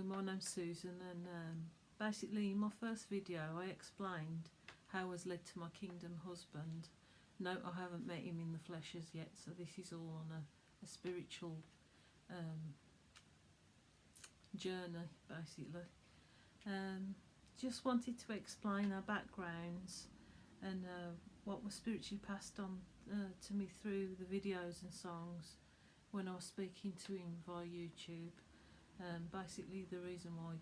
my name's Susan, and basically in my first video I explained how I was led to my kingdom husband. No, I haven't met him in the flesh as yet, so this is all on a spiritual journey, basically. Just wanted to explain our backgrounds and what was spiritually passed on to me through the videos and songs when I was speaking to him via YouTube. Basically the reason why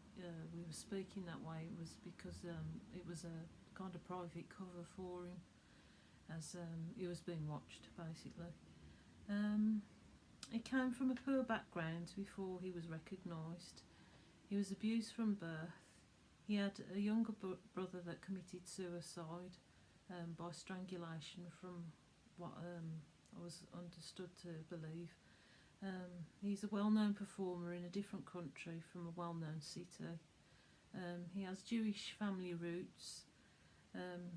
we were speaking that way was because it was a kind of private cover for him, as he was being watched, basically. He came from a poor background before he was recognised. He was abused from birth. He had a younger brother that committed suicide by strangulation, from what I was understood to believe. He's a well-known performer in a different country from a well-known city. He has Jewish family roots.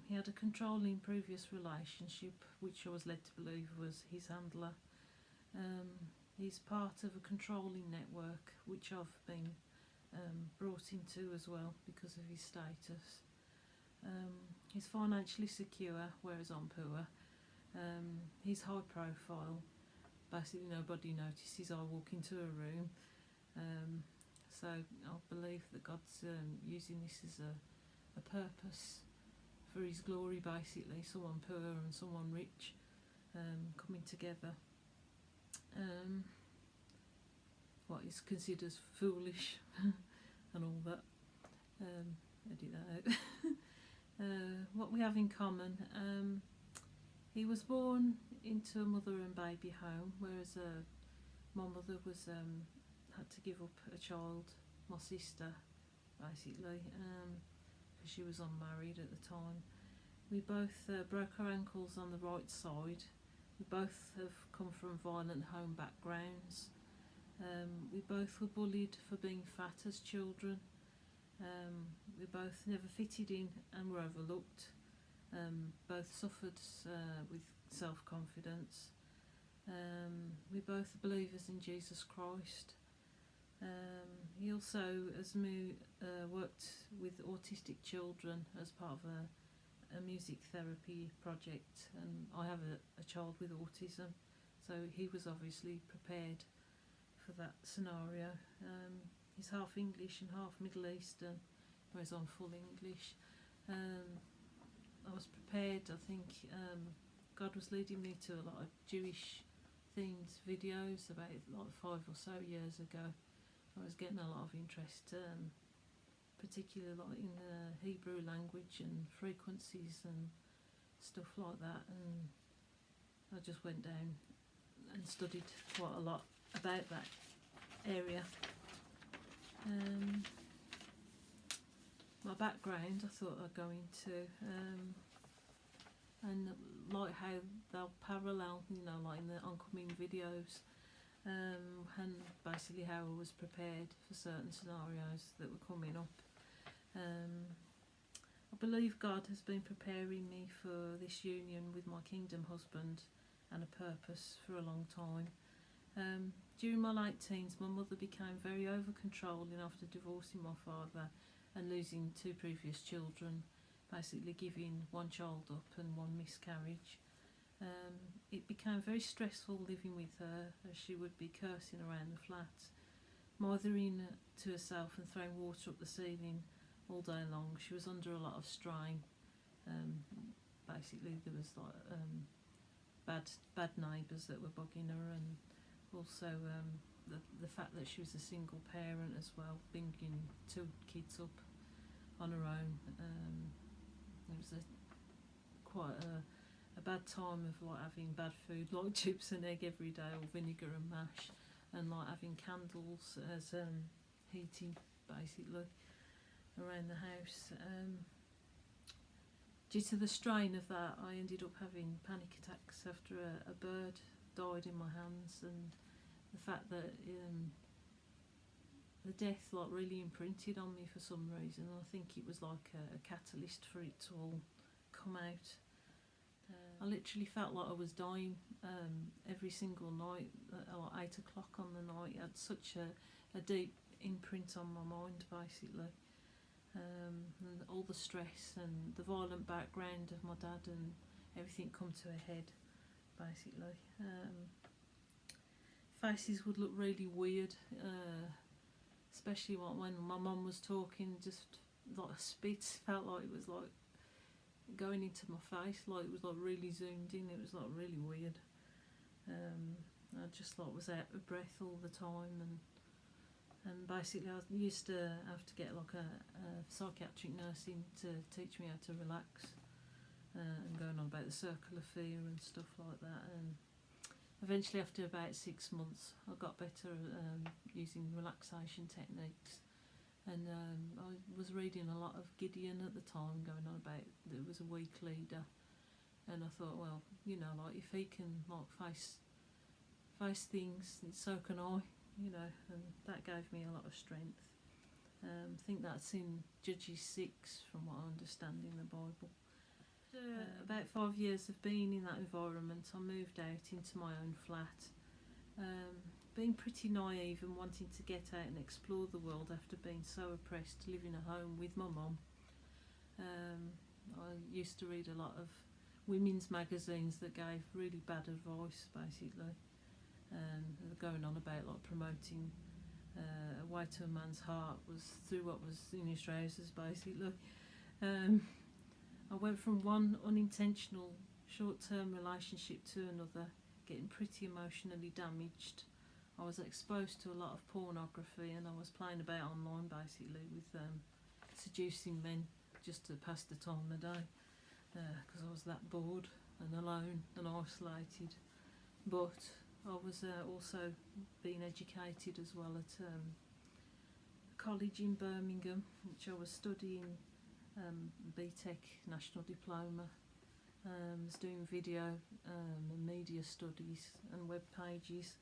He had a controlling previous relationship, which I was led to believe was his handler. He's part of a controlling network, which I've been brought into as well because of his status. He's financially secure, whereas I'm poor. He's high profile. Basically nobody notices I walk into a room. So I believe that God's using this as a purpose for his glory, basically. Someone poor and someone rich coming together. What is considered foolish and all that. Edit that out. What we have in common. He was born into a mother and baby home, whereas my mother was had to give up a child, my sister, basically, because she was unmarried at the time. We both broke our ankles on the right side. We both have come from violent home backgrounds. We both were bullied for being fat as children. We both never fitted in and were overlooked. Both suffered with self-confidence. We both are believers in Jesus Christ. He also has worked with autistic children as part of a music therapy project, and I have a child with autism, so he was obviously prepared for that scenario. He's half English and half Middle Eastern, whereas I'm full English. I was prepared. I think God was leading me to a lot of Jewish themed videos about like 5 or so years ago. I was getting a lot of interest, particularly like in the Hebrew language and frequencies and stuff like that, and I just went down and studied quite a lot about that area. My background I thought I'd go into, and like how they'll parallel, you know, like in the oncoming videos, and basically how I was prepared for certain scenarios that were coming up. I believe God has been preparing me for this union with my kingdom husband and a purpose for a long time. During my late teens, my mother became very over-controlling after divorcing my father and losing 2 previous children, basically giving 1 child up and 1 miscarriage. It became very stressful living with her, as she would be cursing around the flat, mothering to herself and throwing water up the ceiling all day long. She was under a lot of strain. Basically there was like bad neighbours that were bugging her, and also the fact that she was a single parent as well, bringing 2 kids up on her own. It was quite a bad time of like having bad food like chips and egg every day, or vinegar and mash, and like having candles as heating, basically, around the house. Due to the strain of that, I ended up having panic attacks after a bird died in my hands, and the fact that the death like really imprinted on me for some reason. I think it was like a catalyst for it to all come out. I literally felt like I was dying every single night at like 8 o'clock on the night. I had such a deep imprint on my mind, basically. And all the stress and the violent background of my dad and everything come to a head, basically. Faces would look really weird, especially when my mum was talking, just like a spit, felt like it was like going into my face, like it was like really zoomed in, it was like really weird. I just like was out of breath all the time, and basically I used to have to get like a psychiatric nurse in to teach me how to relax, and going on about the circle of fear and stuff like that. And eventually, after about 6 months, I got better using relaxation techniques. And I was reading a lot of Gideon at the time, going on about there was a weak leader, and I thought, well, you know, like if he can like face things, so can I, you know, and that gave me a lot of strength. I think that's in Judges 6, from what I understand in the Bible. About 5 years of being in that environment, I moved out into my own flat, being pretty naive and wanting to get out and explore the world after being so oppressed, living at home with my mum. I used to read a lot of women's magazines that gave really bad advice, basically, going on about like promoting a way to a man's heart was through what was in his trousers, basically. I went from one unintentional short-term relationship to another, getting pretty emotionally damaged. I was exposed to a lot of pornography, and I was playing about online, basically, with seducing men just to pass the time of day, because I was that bored and alone and isolated. But I was also being educated as well at college in Birmingham, which I was studying BTEC National Diploma. Was doing video and media studies and web pages,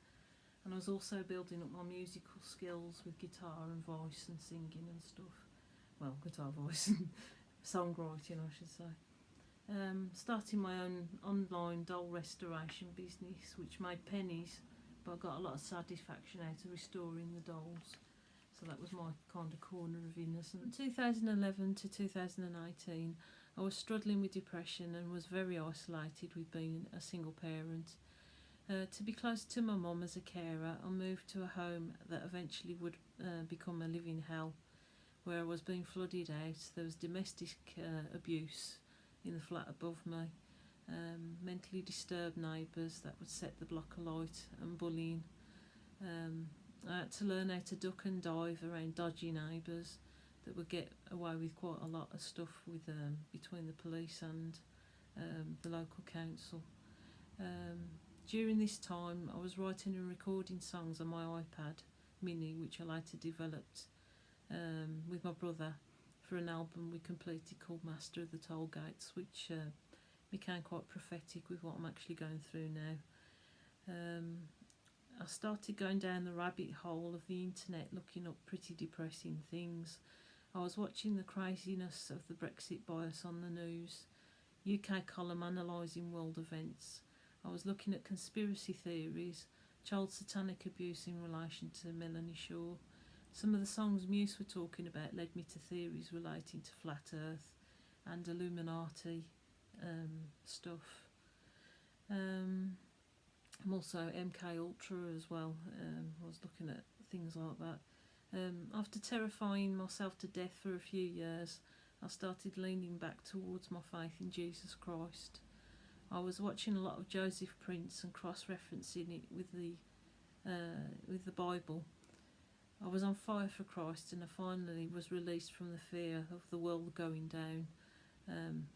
and I was also building up my musical skills with guitar and voice and singing and stuff. Well, guitar, voice and songwriting, I should say. Starting my own online doll restoration business, which made pennies, but I got a lot of satisfaction out of restoring the dolls. So that was my kind of corner of innocence. From 2011 to 2018, I was struggling with depression and was very isolated with being a single parent. To be close to my mum as a carer, I moved to a home that eventually would become a living hell, where I was being flooded out. There was domestic abuse in the flat above me, mentally disturbed neighbours that would set the block alight, and bullying. I had to learn how to duck and dive around dodgy neighbours that would get away with quite a lot of stuff with between the police and the local council. During this time, I was writing and recording songs on my iPad Mini, which I later developed with my brother for an album we completed called Master of the Toll Gates, which became quite prophetic with what I'm actually going through now. I started going down the rabbit hole of the internet, looking up pretty depressing things. I was watching the craziness of the Brexit bias on the news, UK column analysing world events. I was looking at conspiracy theories, child satanic abuse in relation to Melanie Shaw. Some of the songs Muse were talking about led me to theories relating to Flat Earth and Illuminati stuff. I'm also MK Ultra as well. I was looking at things like that. After terrifying myself to death for a few years, I started leaning back towards my faith in Jesus Christ. I was watching a lot of Joseph Prince and cross-referencing it with the Bible. I was on fire for Christ, and I finally was released from the fear of the world going down.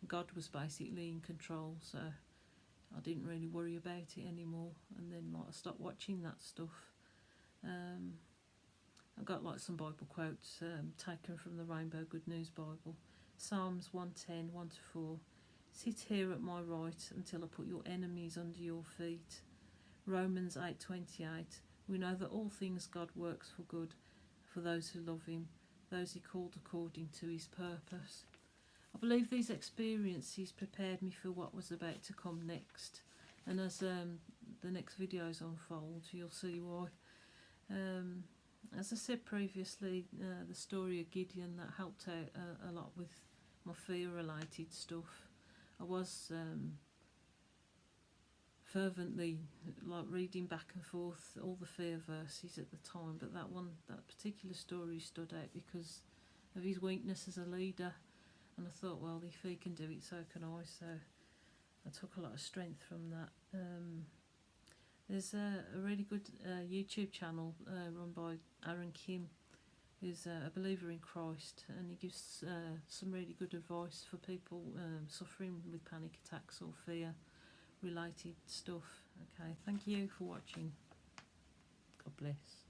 God was basically in control, so I didn't really worry about it anymore. And then I stopped watching that stuff. I got some Bible quotes taken from the Rainbow Good News Bible. Psalms 110, 1-4. Sit here at my right until I put your enemies under your feet. Romans 8:28. We know that all things God works for good for those who love him, those he called according to his purpose. I believe these experiences prepared me for what was about to come next, and as the next videos unfold, you'll see why. as I said previously, the story of Gideon, that helped out a lot with my fear-related stuff. I was fervently like reading back and forth all the fear verses at the time, but that particular story stood out because of his weakness as a leader, and I thought, well, if he can do it, so can I. So I took a lot of strength from that. There's a really good YouTube channel run by Aaron Kim, who's a believer in Christ, and he gives some really good advice for people suffering with panic attacks or fear related stuff. Okay, thank you for watching. God bless.